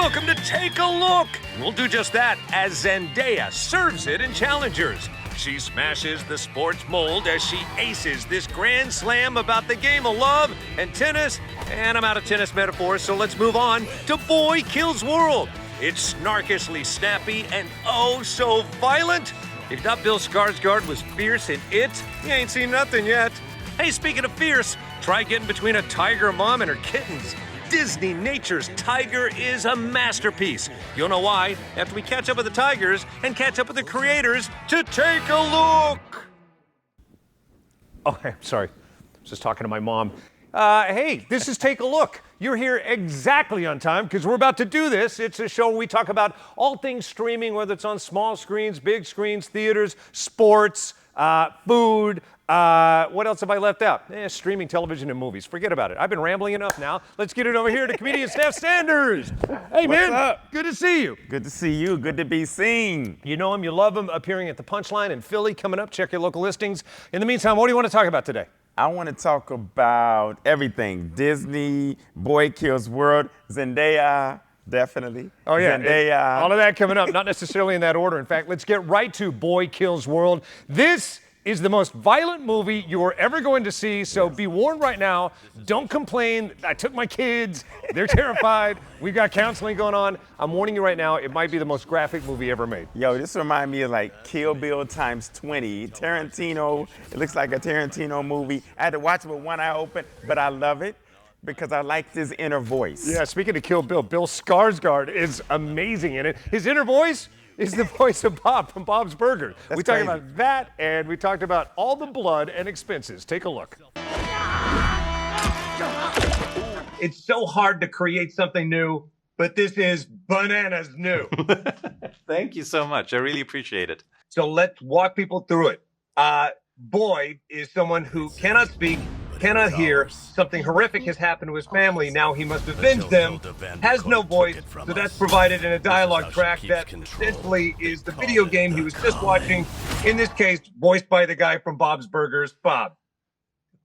Welcome to Take a Look. We'll do just that as Zendaya serves it in Challengers. She smashes the sports mold as she aces this grand slam about the game of love and tennis. And I'm out of tennis metaphors, so let's move on to Boy Kills World. It's snarkishly snappy and oh so violent. If you thought Bill Skarsgård was fierce in it, you ain't seen nothing yet. Hey, speaking of fierce, try getting between a tiger mom and her kittens. Disney Nature's Tiger is a masterpiece. You'll know why after we catch up with the Tigers and catch up with the creators to Take a Look. Oh, I'm sorry. I was just talking to my mom. Hey, this is Take a Look. You're here exactly on time because we're about to do this. It's a show where we talk about all things streaming, whether it's on small screens, big screens, theaters, sports, food. What else have I left out? Streaming television and movies. Forget about it. I've been rambling enough now. Let's get it over here to comedian Steph Sanders. Hey, man. What's up? Good to see you. Good to see you. Good to be seen. You know him. You love him. Appearing at the Punchline in Philly. Coming up. Check your local listings. In the meantime, what do you want to talk about today? I want to talk about everything. Disney, Boy Kills World, Zendaya, definitely. Oh, yeah. Zendaya. All of that coming up. Not necessarily in that order. In fact, let's get right to Boy Kills World. This is the most violent movie you are ever going to see, so be warned right now. Don't complain. I took my kids. They're terrified. We've got counseling going on. I'm warning you right now, it might be the most graphic movie ever made. Yo, this reminds me of like Kill Bill times 20. Tarantino, it looks like a Tarantino movie. I had to watch it with one eye open, but I love it because I like his inner voice. Yeah, speaking of Kill Bill, Bill Skarsgård is amazing in it. His inner voice is the voice of Bob from Bob's Burgers. We talked about that, and we talked about all the blood and expenses. Take a look. It's so hard to create something new, but this is bananas new. Thank you so much. I really appreciate it. So let's walk people through it. Boy is someone who cannot speak, cannot hear. Something horrific has happened to his family. Now he must avenge them. Has no voice, so that's provided in a dialogue track that essentially is the video game he was just watching. In this case, voiced by the guy from Bob's Burgers, Bob.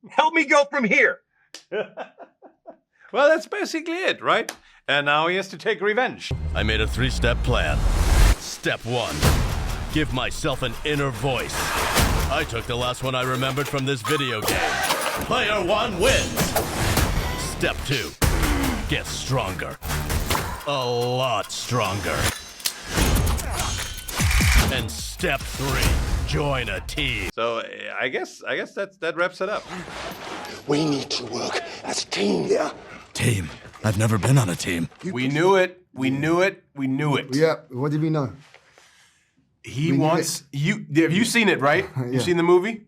Help me go from here. Well, that's basically it, right? And now he has to take revenge. I made a 3-step plan. Step 1, give myself an inner voice. I took the last one I remembered from this video game. Player 1 wins. Step 2, get stronger. A lot stronger. And step 3, join a team. So I guess that wraps it up. We need to work as a team here. Team? I've never been on a team. We knew it. We knew it. We knew it. Yeah, what did we know? He wants you. Have you seen it, right? Yeah. You seen the movie?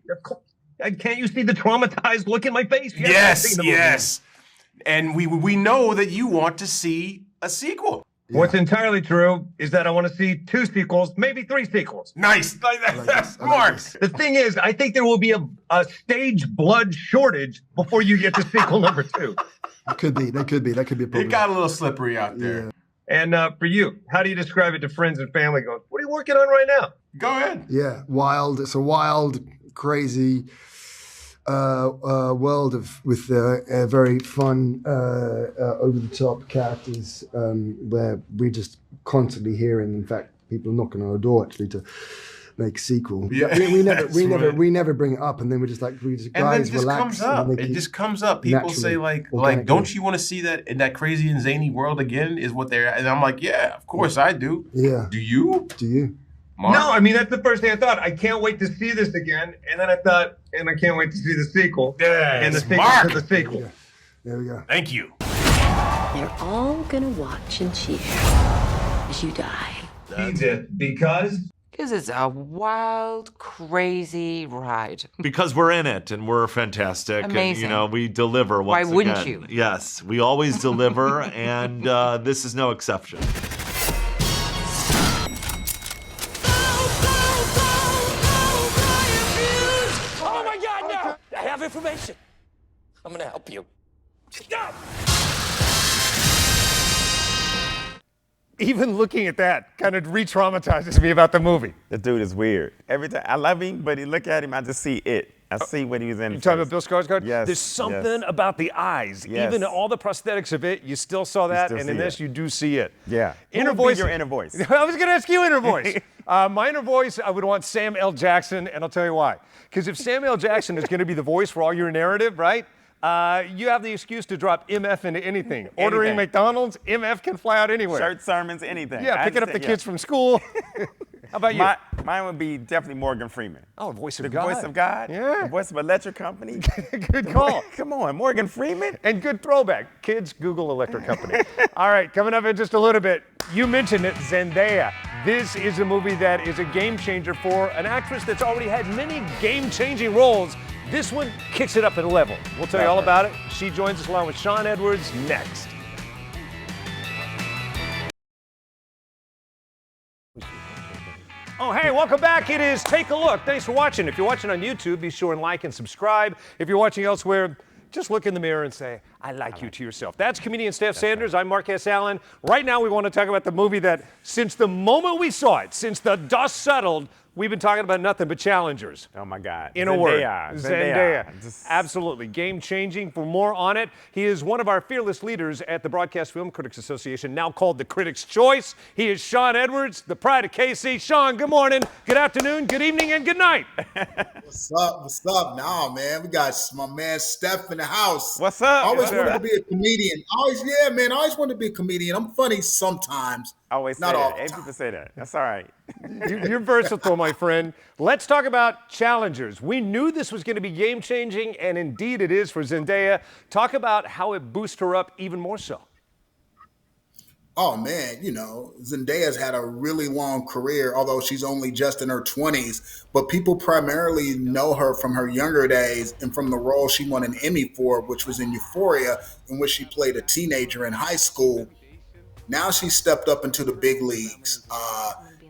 Can't you see the traumatized look in my face? Yes. And we know that you want to see a sequel. Yeah. What's entirely true is that I want to see 2 sequels, maybe 3 sequels. Nice. That's smart. The thing is, I think there will be a stage blood shortage before you get to sequel number 2. That could be a problem. It got a little slippery out there. Yeah. And for you, how do you describe it to friends and family going, what are you working on right now? Go ahead. Yeah, wild. It's a wild, crazy world with very fun, over-the-top characters where we're just constantly hearing, in fact, people knocking on our door actually to make a sequel. Yeah, we never bring it up, and then we're just like, guys, relax. It just comes up. People say like, don't you want to see that in that crazy and zany world again? Is what they're, and I'm like, yeah, of course I do. Yeah. Do you? Mark? No, I mean, that's the first thing I thought. I can't wait to see this again. And then I thought, and I can't wait to see the sequel. Yes, and the sequel Mark. to the sequel. Yeah. There we go. Thank you. They're all gonna watch and cheer as you die. Because it's a wild, crazy ride. Because we're in it and we're fantastic. Amazing. And, we deliver once again. Why wouldn't you? Yes, we always deliver, and this is no exception. Oh my God, no! I have information. I'm gonna help you. Stop! Even looking at that kind of re-traumatizes me about the movie. The dude is weird. Every time I love him, but you look at him, I just see it. I see what he was in. You talking about Bill Skarsgård? Yes. There's something about the eyes. Yes. Even all the prosthetics of it, you still saw that, still and in see this, it. you do see it. Yeah. Inner Who would be voice. your inner voice? I was going to ask you inner voice. My inner voice, I would want Sam L. Jackson, and I'll tell you why. Because if Sam L. Jackson is going to be the voice for all your narrative, right? You have the excuse to drop MF into anything. Ordering McDonald's, MF can fly out anywhere. Church sermons, anything. Yeah, picking up the kids from school. How about you? Mine would be definitely Morgan Freeman. Oh, voice of the God. Voice of God. Yeah. The voice of Electric Company. Good call. Come on, Morgan Freeman. And good throwback. Kids, Google Electric Company. All right, coming up in just a little bit, you mentioned it, Zendaya. This is a movie that is a game changer for an actress that's already had many game-changing roles. This one kicks it up at a level. We'll tell you all about it. She joins us along with Sean Edwards next. Oh, hey, welcome back. It is Take a Look. Thanks for watching. If you're watching on YouTube, be sure and like and subscribe. If you're watching elsewhere, just look in the mirror and say, I like you to yourself. That's comedian Steph Sanders. I'm Mark S. Allen. Right now, we want to talk about the movie that, since the moment we saw it, since the dust settled, we've been talking about nothing but challengers. Oh, my God. In a word. Zendaya. Absolutely. Game-changing. For more on it, he is one of our fearless leaders at the Broadcast Film Critics Association, now called the Critics' Choice. He is Sean Edwards, the pride of KC. Sean, good morning, good afternoon, good evening, and good night. What's up? What's up? Nah, man, we got my man Steph in the house. What's up? I always wanted to be a comedian. I always wanted to be a comedian. I'm funny sometimes. I always Not say all that. the 8 time. people say that. That's all right. You're versatile, my friend. Let's talk about challengers. We knew this was going to be game-changing, and indeed it is for Zendaya. Talk about how it boosts her up even more so. Oh, man, Zendaya's had a really long career, although she's only just in her 20s. But people primarily know her from her younger days and from the role she won an Emmy for, which was in Euphoria, in which she played a teenager in high school. Now she's stepped up into the big leagues.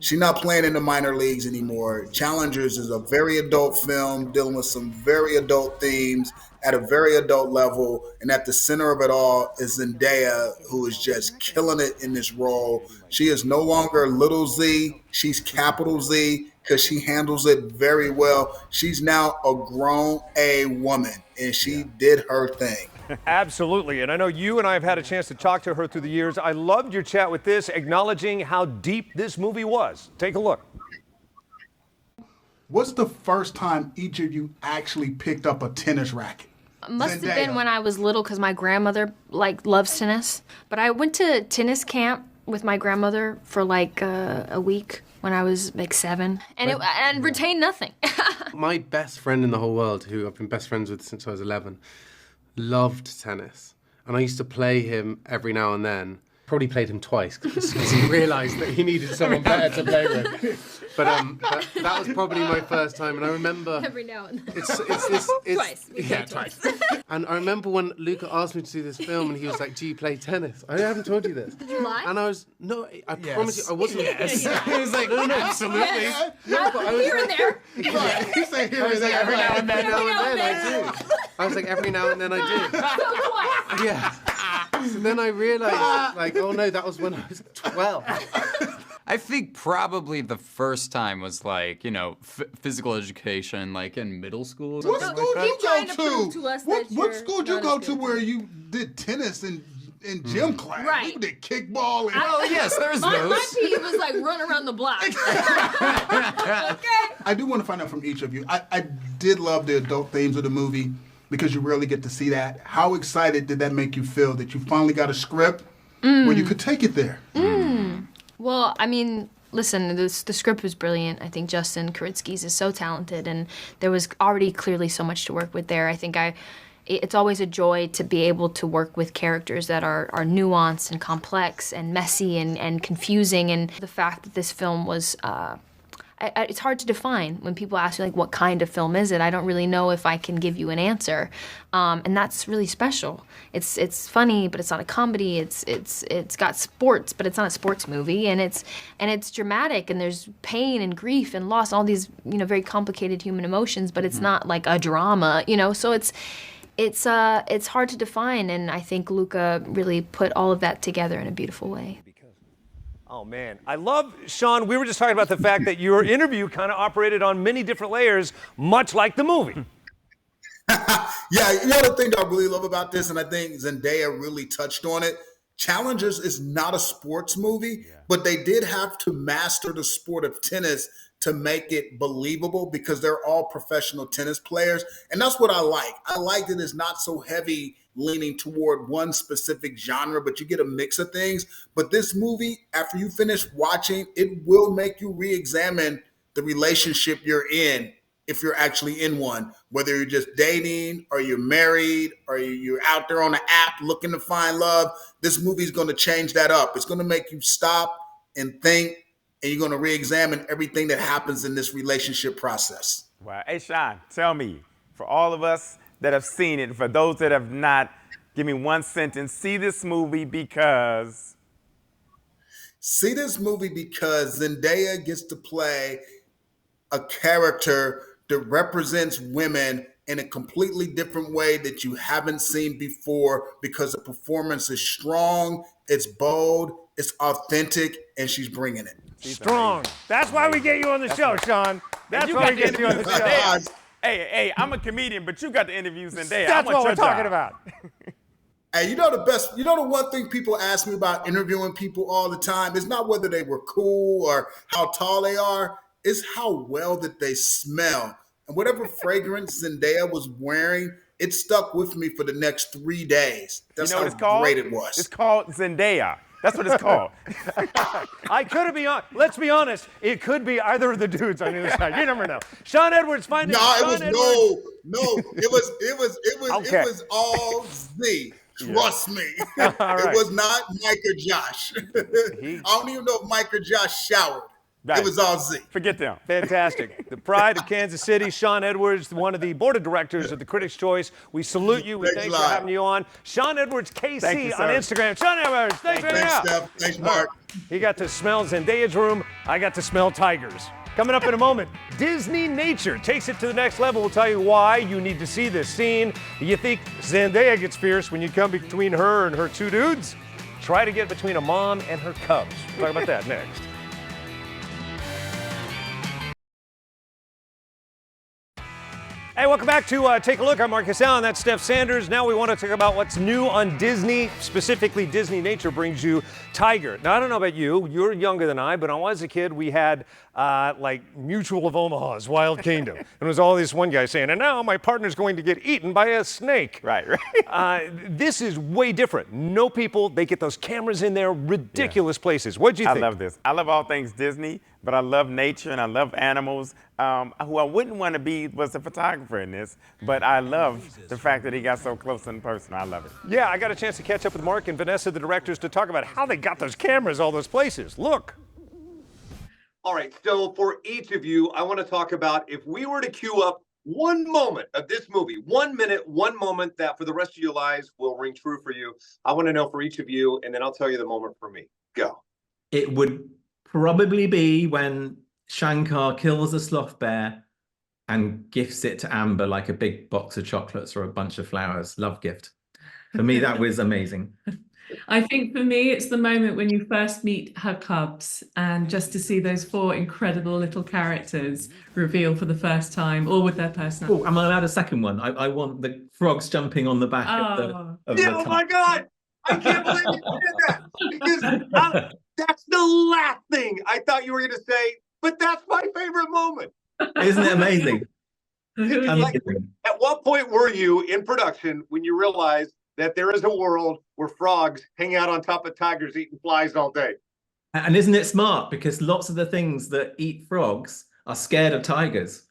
She's not playing in the minor leagues anymore. Challengers is a very adult film dealing with some very adult themes at a very adult level. And at the center of it all is Zendaya, who is just killing it in this role. She is no longer little Z. She's capital Z because she handles it very well. She's now a grown A woman, and she did her thing. Absolutely, and I know you and I have had a chance to talk to her through the years. I loved your chat with this, acknowledging how deep this movie was. Take a look. What's the first time each of you actually picked up a tennis racket? Must have been when I was little because my grandmother loves tennis. But I went to tennis camp with my grandmother for a week when I was 7, and retained nothing. My best friend in the whole world, who I've been best friends with since I was 11, loved tennis. And I used to play him every now and then. Probably played him twice because he realised that he needed someone better to play with. But that was probably my first time, and I remember every now and then. It's Twice. Twice. And I remember when Luca asked me to do this film, and he was like, "Do you play tennis?" I haven't told you this. Did you lie? And I was I promise you, I wasn't. Yes. He was like, "No, absolutely." Yes. No, but I was Here and there. You say here and there. every now and then I do. I was like, every now and then I do. Yeah. So then I realized, oh no, that was when I was 12. I think probably the first time was physical education, in middle school. What school did you go to? What school did you go to where you did tennis in gym class? Right. You did kickball and... Oh, yes, there's my those. My PE was run around the block. Okay. I do want to find out from each of you. I did love the adult themes of the movie because you rarely get to see that. How excited did that make you feel that you finally got a script where you could take it there? Well, I mean, listen, the script was brilliant. I think Justin Kuritzky's is so talented, and there was already clearly so much to work with there. I think it's always a joy to be able to work with characters that are nuanced and complex and messy and confusing. And the fact that this film was, it's hard to define. When people ask me, what kind of film is it? I don't really know if I can give you an answer. And that's really special. It's funny, but it's not a comedy. It's got sports, but it's not a sports movie. And it's dramatic, and there's pain and grief and loss, all these, very complicated human emotions, but it's not like a drama, so it's hard to define, and I think Luca really put all of that together in a beautiful way. Oh, man. I love, Sean, we were just talking about the fact that your interview kind of operated on many different layers, much like the movie. Yeah, you know the thing that I really love about this, and I think Zendaya really touched on it. Challengers is not a sports movie, but they did have to master the sport of tennis to make it believable because they're all professional tennis players. And that's what I like. I like that it's not so heavy leaning toward one specific genre, but you get a mix of things. But this movie, after you finish watching, it will make you re-examine the relationship you're in if you're actually in one, whether you're just dating or you're married or you're out there on an app looking to find love. This movie is going to change that up. It's going to make you stop and think, and you're going to re-examine everything that happens in this relationship process. Wow. Hey, Sean, tell me, for all of us that have seen it, for those that have not, give me one sentence. See this movie because... See this movie because Zendaya gets to play a character that represents women in a completely different way that you haven't seen before because the performance is strong, it's bold, it's authentic, and she's bringing it. Strong. That's why we get you on the show, Sean. That's why we get you on the show. Hey, I'm a comedian, but you got the interviews Zendaya. That's what we're talking about. Hey, you know the one thing people ask me about interviewing people all the time is not whether they were cool or how tall they are, it's how well that they smell. And whatever fragrance Zendaya was wearing, it stuck with me for the next 3 days. That's how great it was. It's called Zendaya. That's what it's called. Let's be honest. It could be either of the dudes on either side. You never know. Sean Edwards finding. No, it was all Z. Trust me. It was not Mike or Josh. I don't even know if Mike or Josh showered. Right. It was all Z. Forget them. Fantastic. The pride of Kansas City, Sean Edwards, one of the board of directors of the Critics' Choice. We salute you. We thanks for having you on. Sean Edwards KC on Instagram. Sean Edwards, thanks for hanging out. Steph. Thanks, Mark. He got to smell Zendaya's room. I got to smell tigers. Coming up in a moment, Disney Nature takes it to the next level. We'll tell you why you need to see this scene. You think Zendaya gets fierce when you come between her and her two dudes? Try to get between a mom and her cubs. We'll talk about that next. Hey, welcome back to Take a Look. I'm Marcus Allen. That's Steph Sanders. Now we want to talk about what's new on Disney. Specifically, Disney Nature brings you Tiger. Now, I don't know about you. You're younger than I, but when I was a kid, we had like Mutual of Omaha's Wild Kingdom. And it was all this one guy saying, and now my partner's going to get eaten by a snake. Right. This is way different. No people. They get those cameras in there. Ridiculous places. What'd you think? I love this. I love all things Disney, but I love nature and I love animals. Who I wouldn't want to be was a photographer in this, but I love the fact that he got so close and personal. I love it. Yeah, I got a chance to catch up with Mark and Vanessa, the directors, to talk about how they got those cameras all those places. Look. All right, so for each of you, I want to talk about if we were to queue up one moment of this movie, 1 minute, one moment that for the rest of your lives will ring true for you. I want to know for each of you, and then I'll tell you the moment for me. Go. It would probably be when Shankar kills a sloth bear and gifts it to Amber like a big box of chocolates or a bunch of flowers. Love gift. For me, that was amazing. I think for me, it's the moment when you first meet her cubs and just to see those 4 incredible little characters reveal for the first time, all with their personality. Oh, am I allowed a second one? I want the frogs jumping on the back of the Oh my God! I can't believe you did that! Because that's the last thing I thought you were going to say, but that's my favorite moment. Isn't it amazing? Like, at what point were you in production when you realized that there is a world where frogs hang out on top of tigers eating flies all day? And isn't it smart? Because lots of the things that eat frogs are scared of tigers.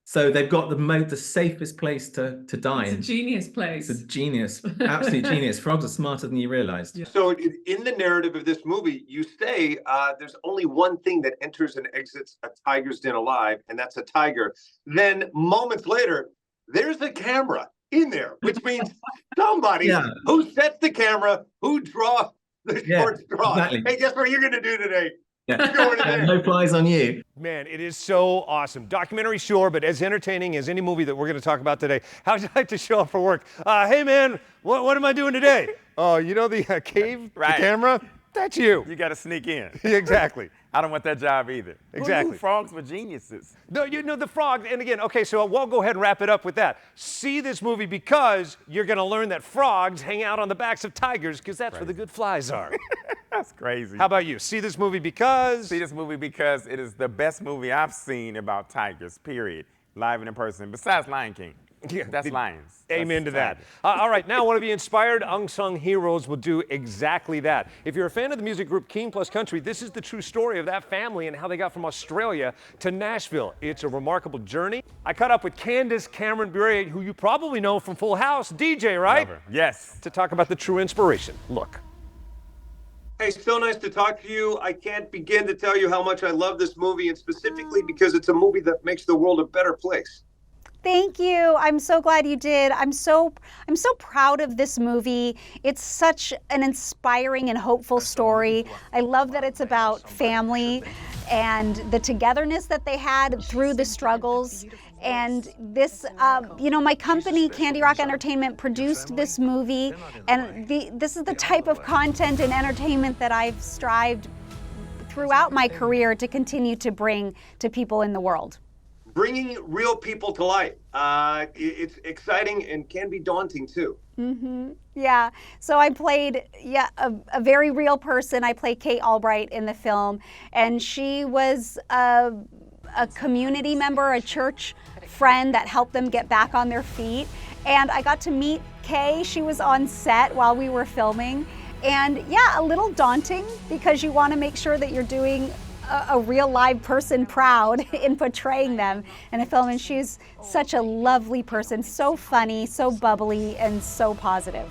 So they've got the safest place to die. It's a genius place. It's a genius, absolute genius. Frogs are smarter than you realized. Yeah. So in the narrative of this movie, you say there's only one thing that enters and exits a tiger's den alive, and that's a tiger. Then moments later, there's a camera in there, which means somebody who sets the camera, who draws the short straw. Exactly. Hey, guess what you're going to do today? Yeah. No flies on you. Man, it is so awesome. Documentary, sure, but as entertaining as any movie that we're going to talk about today. How'd you like to show up for work? Hey, man, what am I doing today? Oh, you know the cave, the camera? That's you. You got to sneak in. Exactly. I don't want that job either. Exactly. Ooh, frogs were geniuses. No, you know the frog, and again, okay, so we'll go ahead and wrap it up with that. See this movie because you're going to learn that frogs hang out on the backs of tigers because that's where the good flies are. That's crazy. How about you? See this movie because? See this movie because it is the best movie I've seen about tigers, period. Live and in person, besides Lion King. Yeah, that's lions. Amen That's to that. All right, now want to be inspired? Unsung Heroes will do exactly that. If you're a fan of the music group King Plus Country, this is the true story of that family and how they got from Australia to Nashville. It's a remarkable journey. I caught up with Candace Cameron Bure, who you probably know from Full House, DJ, right? Love her. Yes. To talk about the true inspiration. Look. Hey, so nice to talk to you. I can't begin to tell you how much I love this movie, and specifically because it's a movie that makes the world a better place. Thank you. I'm so glad you did. I'm so proud of this movie. It's such an inspiring and hopeful story. I love that it's about family and the togetherness that they had through the struggles. And this, my company, Candy Rock Entertainment, produced this movie. And this is the type of content and entertainment that I've strived throughout my career to continue to bring to people in the world. Bringing real people to life. It's exciting and can be daunting too. Mm-hmm. Yeah. So I played a very real person. I played Kate Albright in the film, and she was a community member, a church friend that helped them get back on their feet. And I got to meet Kay. She was on set while we were filming. And yeah, a little daunting because you want to make sure that you're doing a real live person proud in portraying them in a film, and she's such a lovely person, so funny, so bubbly, and so positive.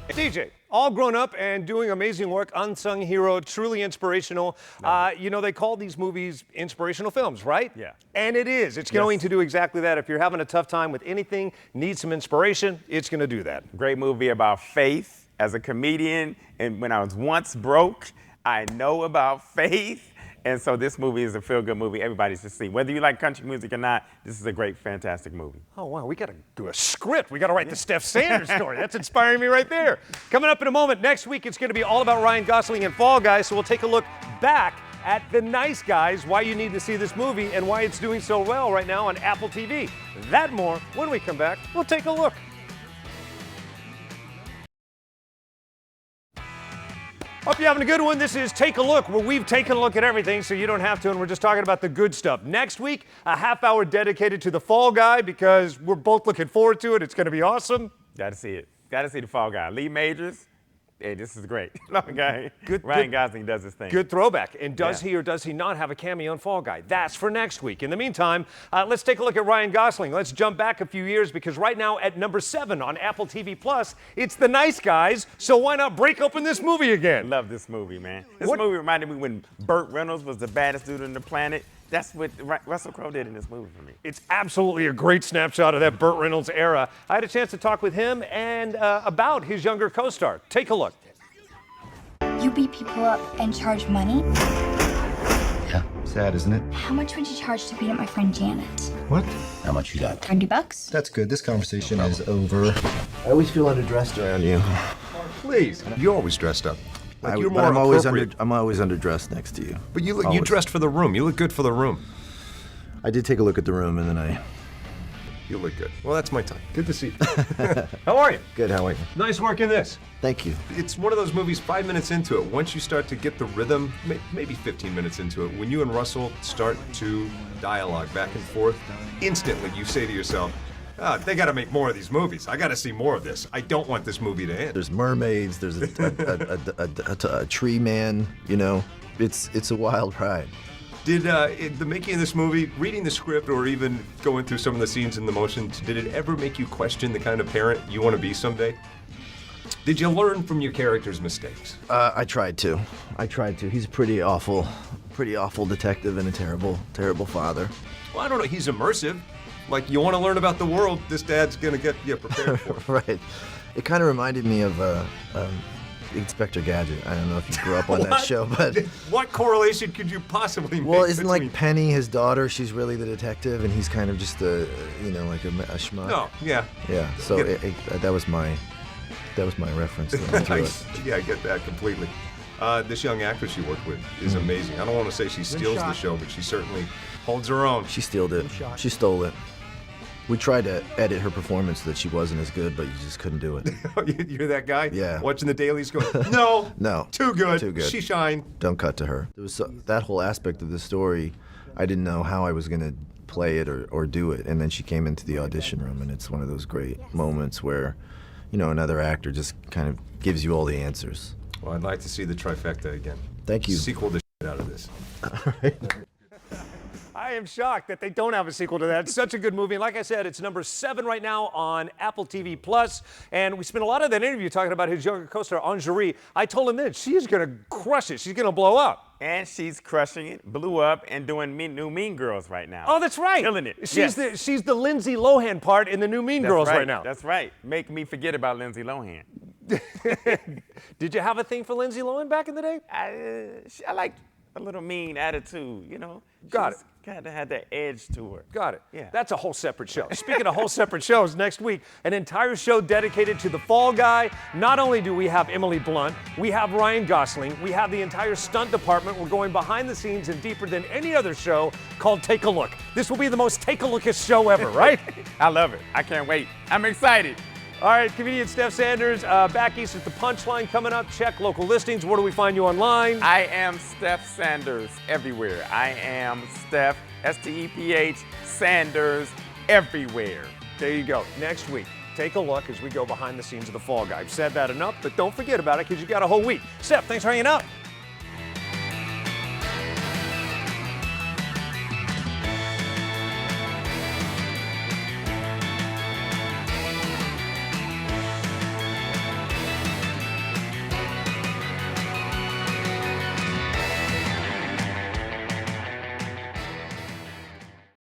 DJ, all grown up and doing amazing work, Unsung Hero, truly inspirational. They call these movies inspirational films, right? Yeah. And it is. It's going to do exactly that. If you're having a tough time with anything, need some inspiration, it's going to do that. Great movie about faith. As a comedian, and when I was once broke, I know about faith. And so this movie is a feel-good movie everybody should see. Whether you like country music or not, this is a great, fantastic movie. Oh, wow, we got to do a script. We got to write the Steph Sanders story. That's inspiring me right there. Coming up in a moment, next week, it's going to be all about Ryan Gosling and Fall Guys, so we'll take a look back at The Nice Guys, why you need to see this movie, and why it's doing so well right now on Apple TV. That more when we come back. We'll take a look. Hope you're having a good one. This is Take a Look, where we've taken a look at everything so you don't have to, and we're just talking about the good stuff. Next week, a half hour dedicated to the Fall Guy because we're both looking forward to it. It's going to be awesome. Got to see it. Got to see the Fall Guy. Lee Majors. Hey, this is great. Okay. Ryan Gosling does his thing. Good throwback. And does he or does he not have a cameo in Fall Guy? That's for next week. In the meantime, let's take a look at Ryan Gosling. Let's jump back a few years because right now at number 7 on Apple TV Plus, it's The Nice Guys. So why not break open this movie again? Love this movie, man. This movie reminded me when Burt Reynolds was the baddest dude on the planet. That's what Russell Crowe did in this movie for me. It's absolutely a great snapshot of that Burt Reynolds era. I had a chance to talk with him and about his younger co-star. Take a look. You beat people up and charge money? Yeah, sad, isn't it? How much would you charge to beat up my friend Janet? What? How much you got? $20? That's good. This conversation is over. I always feel underdressed around you. Please, you're always dressed up. Like you're more I'm always appropriate. underdressed next to you. But you dressed for the room. You look good for the room. I did take a look at the room and then You look good. Well, that's my time. Good to see you. How are you? Good, how are you? Nice work in this. Thank you. It's one of those movies, 5 minutes into it, once you start to get the rhythm, maybe 15 minutes into it, when you and Russell start to dialogue back and forth, instantly you say to yourself, they got to make more of these movies. I got to see more of this. I don't want this movie to end. There's mermaids, there's a tree man, it's a wild ride. Did the making of this movie, reading the script, or even going through some of the scenes and the motions, did it ever make you question the kind of parent you want to be someday? Did you learn from your character's mistakes? I tried to. He's a pretty awful detective and a terrible, terrible father. Well, I don't know. He's immersive. Like, you want to learn about the world, this dad's going to get you prepared for it. Right. It kind of reminded me of Inspector Gadget. I don't know if you grew up on that show, but... What correlation could you possibly make? Well, isn't like Penny, his daughter, she's really the detective, and he's kind of just like a schmuck? No, yeah. Yeah, so that was my reference. Nice. Yeah, I get that completely. This young actress you worked with is amazing. I don't want to say she steals the show, but she certainly holds her own. She stealed it. She stole it. We tried to edit her performance so that she wasn't as good, but you just couldn't do it. You're that guy? Yeah. Watching the dailies going, no, No. too good. Too good. She shined. Don't cut to her. There was that whole aspect of the story. I didn't know how I was going to play it or do it. And then she came into the audition room, and it's one of those great moments where, you know, another actor just kind of gives you all the answers. Well, I'd like to see the trifecta again. Thank you. Sequel the shit out of this. I am shocked that they don't have a sequel to that. It's such a good movie. And like I said, it's number 7 right now on Apple TV Plus. And we spent a lot of that interview talking about his younger co-star, Anjali. I told him that she is going to crush it. She's going to blow up. And she's crushing it, blew up, and doing new Mean Girls right now. Oh, that's right. Killing it. She's the Lindsay Lohan part in the new Mean Girls right now. That's right. Make me forget about Lindsay Lohan. Did you have a thing for Lindsay Lohan back in the day? I like a little mean attitude, you know. Got it. Kind of had that edge to her. Got it. Yeah. That's a whole separate show. Speaking of whole separate shows, next week, an entire show dedicated to the Fall Guy. Not only do we have Emily Blunt, we have Ryan Gosling, we have the entire stunt department. We're going behind the scenes and deeper than any other show called Take a Look. This will be the most take-a-lookest show ever, right? I love it. I can't wait. I'm excited. All right, comedian Steph Sanders, back east at the Punchline coming up. Check local listings. Where do we find you online? I am Steph Sanders everywhere. I am Steph, S-T-E-P-H, Sanders everywhere. There you go. Next week, take a look as we go behind the scenes of the Fall Guy. I've said that enough, but don't forget about it because you got a whole week. Steph, thanks for hanging out.